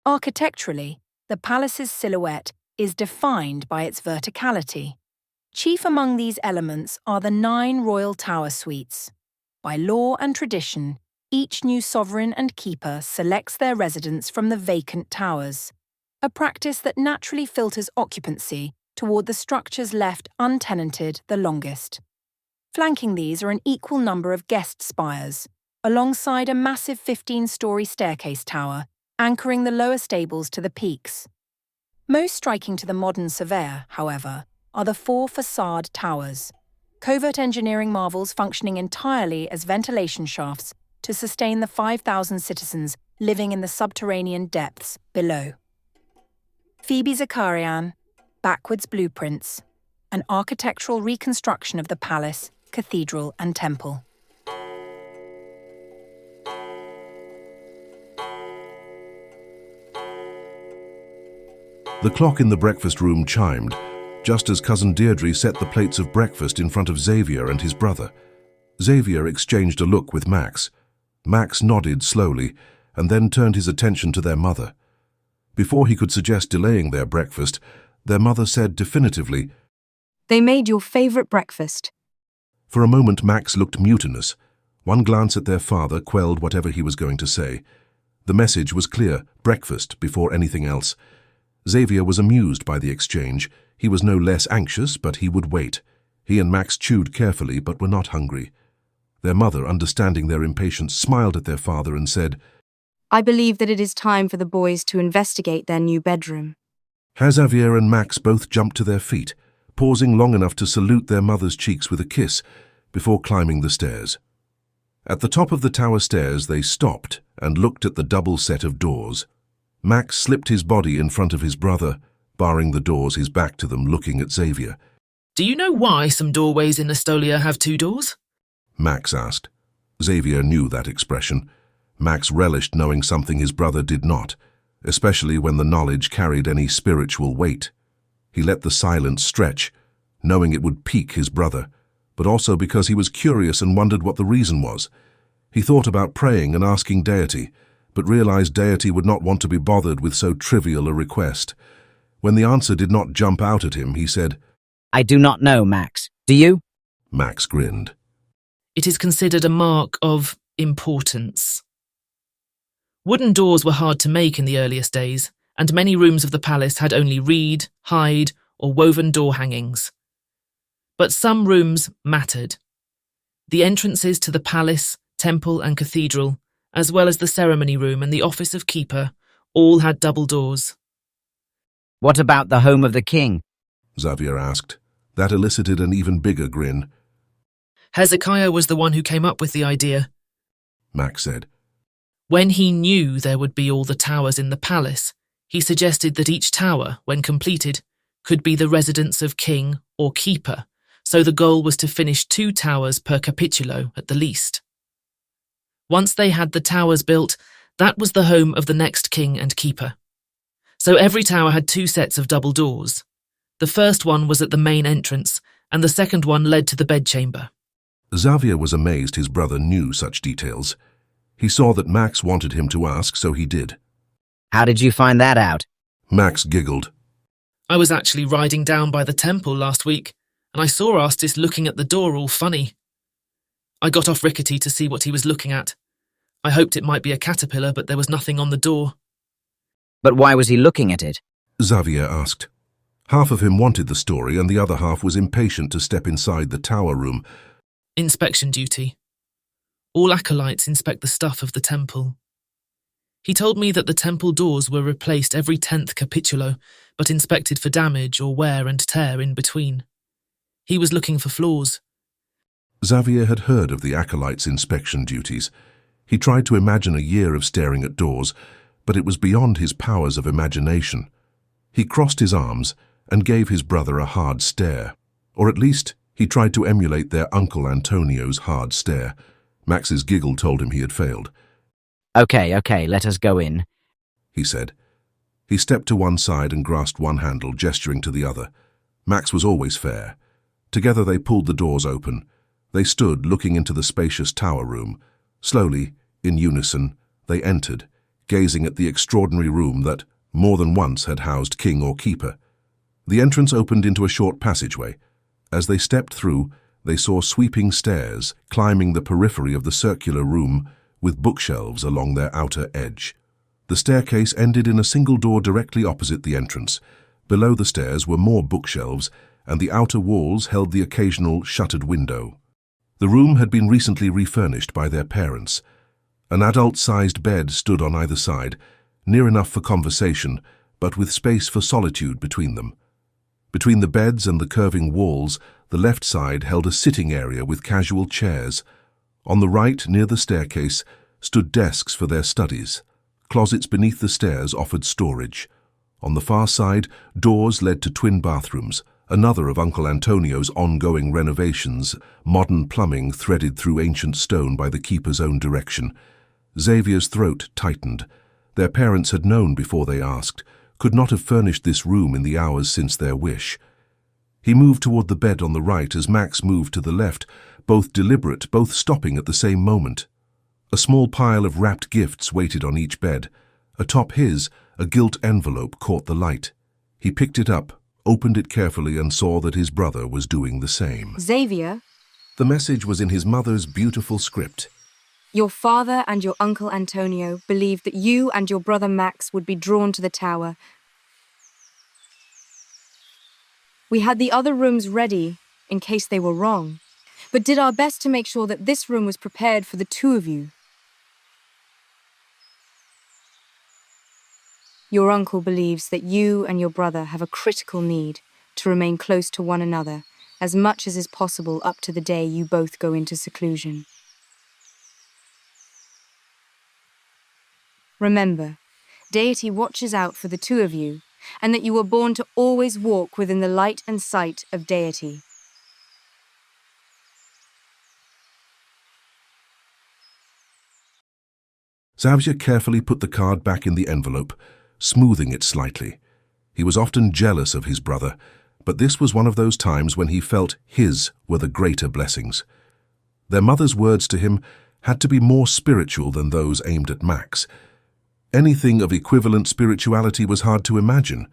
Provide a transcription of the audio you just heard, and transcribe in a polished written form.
Architecturally, the palace's silhouette is defined by its verticality. Chief among these elements are the 9 royal tower suites. By law and tradition, each new sovereign and keeper selects their residence from the vacant towers, a practice that naturally filters occupancy toward the structures left untenanted the longest. Flanking these are an equal number of guest spires, alongside a massive 15-story staircase tower anchoring the lower stables to the peaks. Most striking to the modern surveyor, however, are the 4 facade towers, covert engineering marvels functioning entirely as ventilation shafts to sustain the 5,000 citizens living in the subterranean depths below. Phoebe Zakarian, Backwards Blueprints, an architectural reconstruction of the palace, cathedral and temple. The clock in the breakfast room chimed, just as Cousin Deirdre set the plates of breakfast in front of Xavier and his brother. Xavier exchanged a look with Max. Max nodded slowly and then turned his attention to their mother. Before he could suggest delaying their breakfast, their mother said definitively, "They made your favorite breakfast." For a moment Max looked mutinous. One glance at their father quelled whatever he was going to say. The message was clear, breakfast before anything else. Xavier was amused by the exchange. He was no less anxious, but he would wait. He and Max chewed carefully, but were not hungry. Their mother, understanding their impatience, smiled at their father and said, "I believe that it is time for the boys to investigate their new bedroom." Xavier and Max both jumped to their feet, pausing long enough to salute their mother's cheeks with a kiss before climbing the stairs. At the top of the tower stairs they stopped and looked at the double set of doors. Max slipped his body in front of his brother, barring the doors, his back to them, looking at Xavier. "Do you know why some doorways in Estolia have 2 doors? Max asked. Xavier knew that expression. Max relished knowing something his brother did not, especially when the knowledge carried any spiritual weight. He let the silence stretch, knowing it would pique his brother, but also because he was curious and wondered what the reason was. He thought about praying and asking deity, but realized deity would not want to be bothered with so trivial a request. When the answer did not jump out at him, he said, "I do not know, Max. Do you?" Max grinned. It is considered a mark of importance. Wooden doors were hard to make in the earliest days, and many rooms of the palace had only reed, hide, or woven door hangings. But some rooms mattered. The entrances to the palace, temple, and cathedral, as well as the ceremony room and the office of keeper, all had double doors. "What about the home of the king?" Xavier asked. That elicited an even bigger grin. Hezekiah was the one who came up with the idea. Max said. When he knew there would be all the towers in the palace, he suggested that each tower, when completed, could be the residence of king or keeper, so the goal was to finish 2 towers per capitulo at the least. Once they had the towers built, that was the home of the next king and keeper. So every tower had 2 sets of double doors. The first one was at the main entrance, and the second one led to the bedchamber. Xavier was amazed his brother knew such details. He saw that Max wanted him to ask, so he did. "How did you find that out?" Max giggled. I was actually riding down by the temple last week, and I saw Astis looking at the door all funny. I got off Rickety to see what he was looking at. I hoped it might be a caterpillar, but there was nothing on the door. "But why was he looking at it?" Xavier asked. Half of him wanted the story, and the other half was impatient to step inside the tower room. Inspection duty. All acolytes inspect the stuff of the temple. He told me that the temple doors were replaced every 10th capitulo, but inspected for damage or wear and tear in between. He was looking for flaws. Xavier had heard of the acolytes' inspection duties. He tried to imagine a year of staring at doors, but it was beyond his powers of imagination. He crossed his arms and gave his brother a hard stare, or at least he tried to emulate their Uncle Antonio's hard stare. Max's giggle told him he had failed. Okay, let us go in," he said. He stepped to one side and grasped one handle, gesturing to the other. Max was always fair. Together they pulled the doors open. They stood looking into the spacious tower room. Slowly, in unison, they entered, gazing at the extraordinary room that more than once had housed king or keeper. The entrance opened into a short passageway. As they stepped through, they saw sweeping stairs climbing the periphery of the circular room with bookshelves along their outer edge. The staircase ended in a single door directly opposite the entrance. Below the stairs were more bookshelves, and the outer walls held the occasional shuttered window. The room had been recently refurnished by their parents. An adult-sized bed stood on either side, near enough for conversation, but with space for solitude between them. Between the beds and the curving walls, the left side held a sitting area with casual chairs. On the right, near the staircase, stood desks for their studies. Closets beneath the stairs offered storage. On the far side, doors led to twin bathrooms, another of Uncle Antonio's ongoing renovations, modern plumbing threaded through ancient stone by the keeper's own direction. Xavier's throat tightened. Their parents had known before they asked, could not have furnished this room in the hours since their wish. He moved toward the bed on the right as Max moved to the left, both deliberate, both stopping at the same moment. A small pile of wrapped gifts waited on each bed. Atop his, a gilt envelope caught the light. He picked it up, opened it carefully, and saw that his brother was doing the same. Xavier, The message was in his mother's beautiful script. your father and your Uncle Antonio believed that you and your brother Max would be drawn to the tower. We had the other rooms ready in case they were wrong, but did our best to make sure that this room was prepared for the two of you. Your uncle believes that you and your brother have a critical need to remain close to one another as much as is possible up to the day you both go into seclusion. Remember, deity watches out for the two of you, and that you were born to always walk within the light and sight of deity. Xavier carefully put the card back in the envelope, smoothing it slightly. He was often jealous of his brother, but this was one of those times when he felt his were the greater blessings. Their mother's words to him had to be more spiritual than those aimed at Max. Anything of equivalent spirituality was hard to imagine.